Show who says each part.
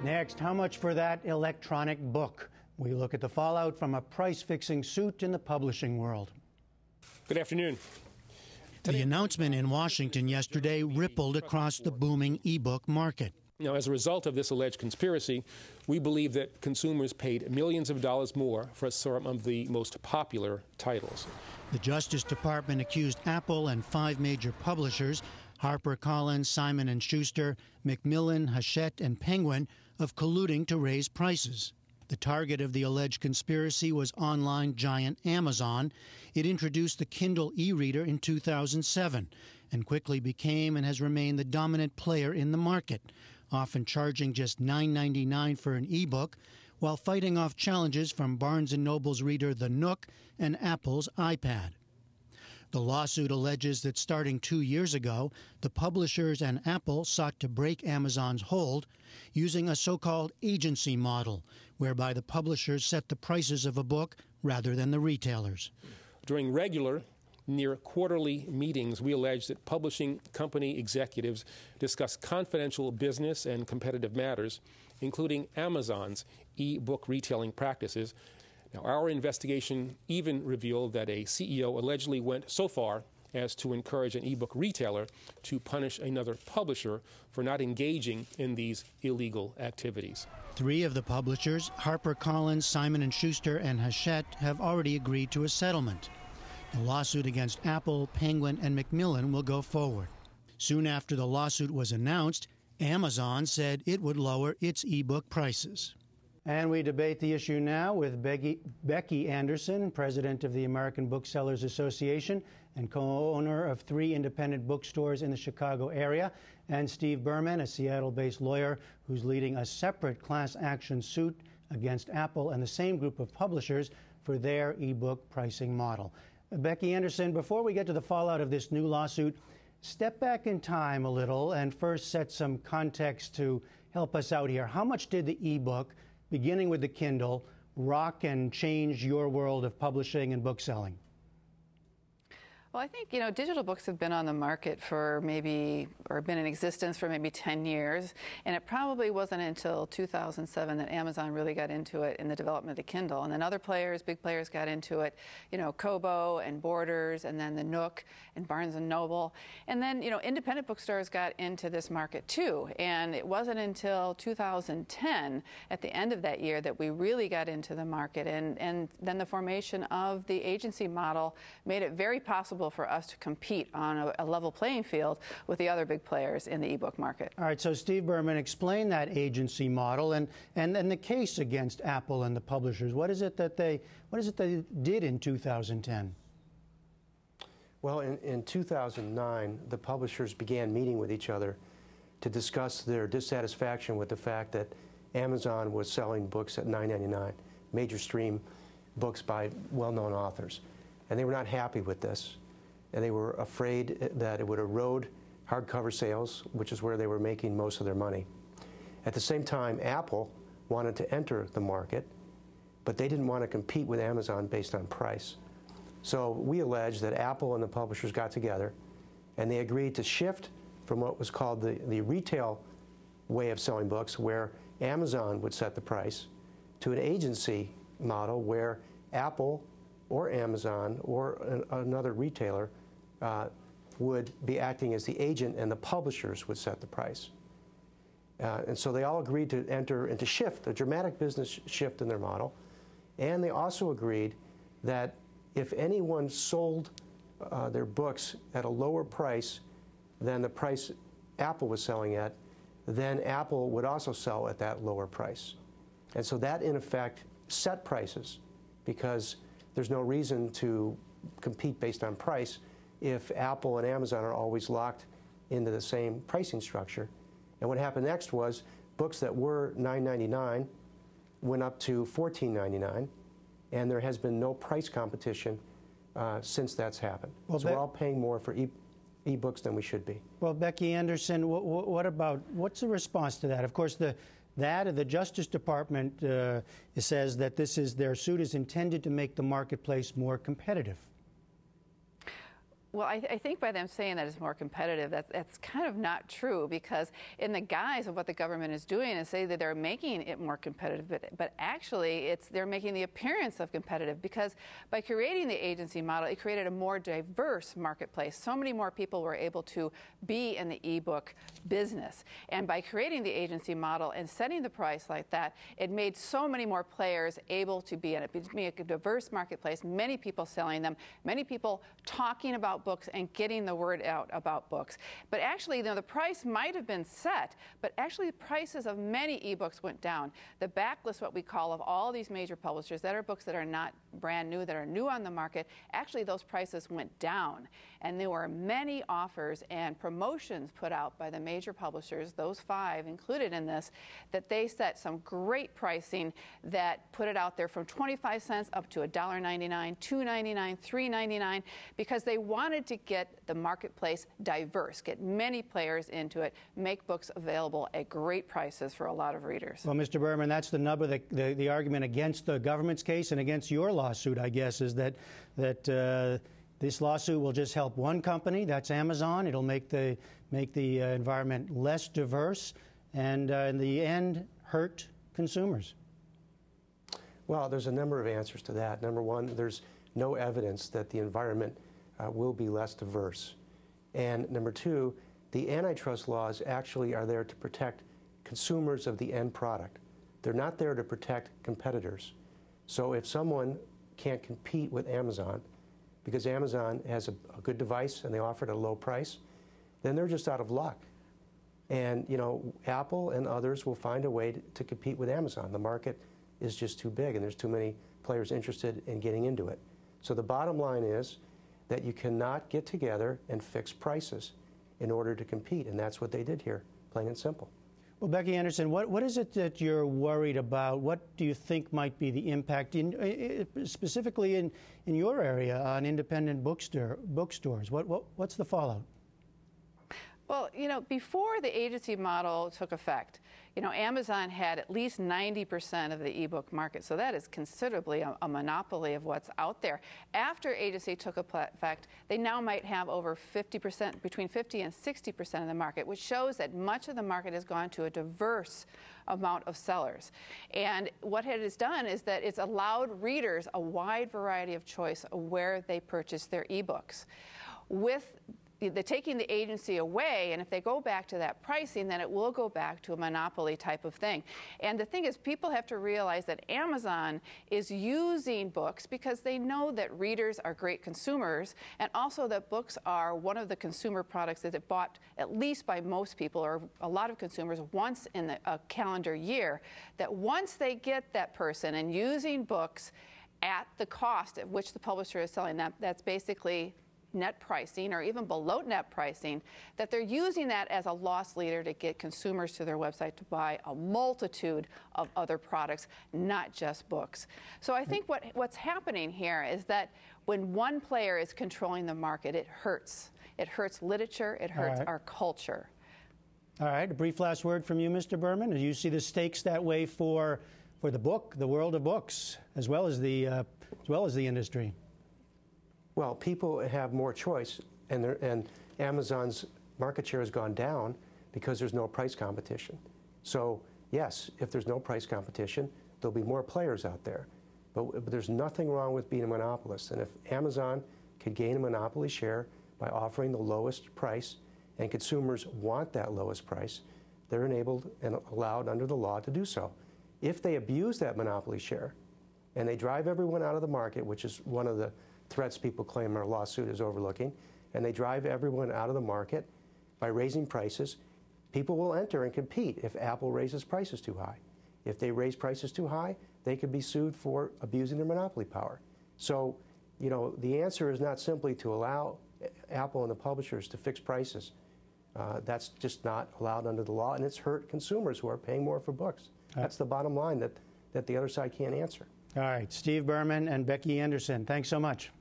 Speaker 1: Next, how much for that electronic book? We look at the fallout from a price-fixing suit in the publishing world.
Speaker 2: Good afternoon.
Speaker 3: The announcement in Washington yesterday rippled across the booming e-book market.
Speaker 2: Now, as a result of this alleged conspiracy, we believe that consumers paid millions of dollars more for some of the most popular titles.
Speaker 3: The Justice Department accused Apple and 5 major publishers, HarperCollins, Simon & Schuster, Macmillan, Hachette, and Penguin, of colluding to raise prices. The target of the alleged conspiracy was online giant Amazon. It introduced the Kindle e-reader in 2007 and quickly became and has remained the dominant player in the market, often charging just $9.99 for an e-book, while fighting off challenges from Barnes & Noble's reader The Nook and Apple's iPad. The lawsuit alleges that starting 2 years ago, the publishers and Apple sought to break Amazon's hold using a so-called agency model, whereby the publishers set the prices of a book rather than the retailers.
Speaker 2: During regular, near quarterly meetings, we allege that publishing company executives discuss confidential business and competitive matters, including Amazon's e-book retailing practices. Now, our investigation even revealed that a CEO allegedly went so far as to encourage an e-book retailer to punish another publisher for not engaging in these illegal activities.
Speaker 3: 3 of the publishers, HarperCollins, Simon & Schuster, and Hachette, have already agreed to a settlement. The lawsuit against Apple, Penguin, and Macmillan will go forward. Soon after the lawsuit was announced, Amazon said it would lower its e-book prices.
Speaker 1: And we debate the issue now with Becky Anderson, president of the American Booksellers Association and co-owner of 3 independent bookstores in the Chicago area, and Steve Berman, a Seattle-based lawyer who's leading a separate class action suit against Apple and the same group of publishers for their e-book pricing model. Becky Anderson, before we get to the fallout of this new lawsuit, step back in time a little and first set some context to help us out here. How much did the e-book, beginning with the Kindle, rock and change your world of publishing and book selling?
Speaker 4: Well, I think, digital books have been on the market for been in existence for maybe 10 years. And it probably wasn't until 2007 that Amazon really got into it in the development of the Kindle. And then other players, big players, got into it, Kobo and Borders, and then the Nook and Barnes & Noble. And then, independent bookstores got into this market too. And it wasn't until 2010, at the end of that year, that we really got into the market. And then the formation of the agency model made it very possible for us to compete on a level playing field with the other big players in the e-book market.
Speaker 1: All right, so Steve Berman, explain that agency model and the case against Apple and the publishers. What is it that they did in 2010?
Speaker 5: Well, in 2009, the publishers began meeting with each other to discuss their dissatisfaction with the fact that Amazon was selling books at $9.99, major stream books by well-known authors. And they were not happy with this. And they were afraid that it would erode hardcover sales, which is where they were making most of their money. At the same time, Apple wanted to enter the market, but they didn't want to compete with Amazon based on price. So we allege that Apple and the publishers got together, and they agreed to shift from what was called the retail way of selling books, where Amazon would set the price, to an agency model where Apple or Amazon or another retailer would be acting as the agent, and the publishers would set the price. And so they all agreed to enter into a dramatic business shift in their model. And they also agreed that if anyone sold their books at a lower price than the price Apple was selling at, then Apple would also sell at that lower price. And so that, in effect, set prices, because there's no reason to compete based on price if Apple and Amazon are always locked into the same pricing structure. And what happened next was books that were $9.99 went up to $14.99, and there has been no price competition since that's happened. Well, so we're all paying more for e-books than we should be.
Speaker 1: Well, Becky Anderson, what's the response to that? Of course, the Justice Department says that their suit is intended to make the marketplace more competitive.
Speaker 4: Well, I think by them saying that it's more competitive, that's kind of not true, because in the guise of what the government is doing is say that they're making it more competitive, but actually they're making the appearance of competitive, because by creating the agency model, it created a more diverse marketplace. So many more people were able to be in the ebook business. And by creating the agency model and setting the price like that, it made so many more players able to be in it. It made a diverse marketplace, many people selling them, many people talking about books and getting the word out about books. But actually, the price might have been set, but actually the prices of many ebooks went down. The backlist, what we call, of all these major publishers that are books that are not brand new, that are new on the market, actually those prices went down. And there were many offers and promotions put out by the major publishers, those 5 included in this, that they set some great pricing that put it out there from 25 cents up to $1.99, $2.99, $3.99, because they wanted to get the marketplace diverse, get many players into it, make books available at great prices for a lot of readers.
Speaker 1: Well, Mr. Berman, that's the nub of the argument against the government's case and against your lawsuit, I guess, is that this lawsuit will just help one company, that's Amazon. It'll make the environment less diverse and, in the end, hurt consumers.
Speaker 5: Well, there's a number of answers to that. Number one, there's no evidence that the environment will be less diverse. And number two, the antitrust laws actually are there to protect consumers of the end product. They're not there to protect competitors. So if someone can't compete with Amazon because Amazon has a good device and they offer it at a low price, then they're just out of luck. And, you know, Apple and others will find a way to compete with Amazon. The market is just too big and there's too many players interested in getting into it. So the bottom line is that you cannot get together and fix prices in order to compete, and that's what they did here, plain and simple.
Speaker 1: Well, Becky Anderson, what is it that you're worried about? What do you think might be the impact, specifically in your area, on independent bookstores? What's the fallout?
Speaker 4: Well, you know, before the agency model took effect, you know, Amazon had at least 90% of the ebook market, so that is considerably a monopoly of what's out there. After agency took effect, they now might have over 50%, between 50 and 60% of the market, which shows that much of the market has gone to a diverse amount of sellers. And what it has done is that it's allowed readers a wide variety of choice of where they purchase their ebooks. With taking the agency away, and if they go back to that pricing, then it will go back to a monopoly type of thing. And the thing is, people have to realize that Amazon is using books because they know that readers are great consumers, and also that books are one of the consumer products that is bought at least by most people, or a lot of consumers, once in a calendar year. That once they get that person and using books at the cost at which the publisher is selling them, that's basically net pricing or even below net pricing, that they're using that as a loss leader to get consumers to their website to buy a multitude of other products, not just books. So I think what's happening here is that when one player is controlling the market, it hurts. It hurts literature, it hurts our culture.
Speaker 1: All right, a brief last word from you, Mr. Berman. Do you see the stakes that way for the book, the world of books, as well as the industry?
Speaker 5: Well, people have more choice, and Amazon's market share has gone down because there's no price competition. So, yes, if there's no price competition, there'll be more players out there. But there's nothing wrong with being a monopolist. And if Amazon could gain a monopoly share by offering the lowest price, and consumers want that lowest price, they're enabled and allowed under the law to do so. If they abuse that monopoly share, and they drive everyone out of the market, which is one of the threats people claim our lawsuit is overlooking, and they drive everyone out of the market by raising prices, people will enter and compete if Apple raises prices too high. If they raise prices too high, they could be sued for abusing their monopoly power. So, you know, the answer is not simply to allow Apple and the publishers to fix prices. That's just not allowed under the law, and it's hurt consumers who are paying more for books. That's the bottom line that the other side can't answer.
Speaker 1: All right, Steve Berman and Becky Anderson, thanks so much.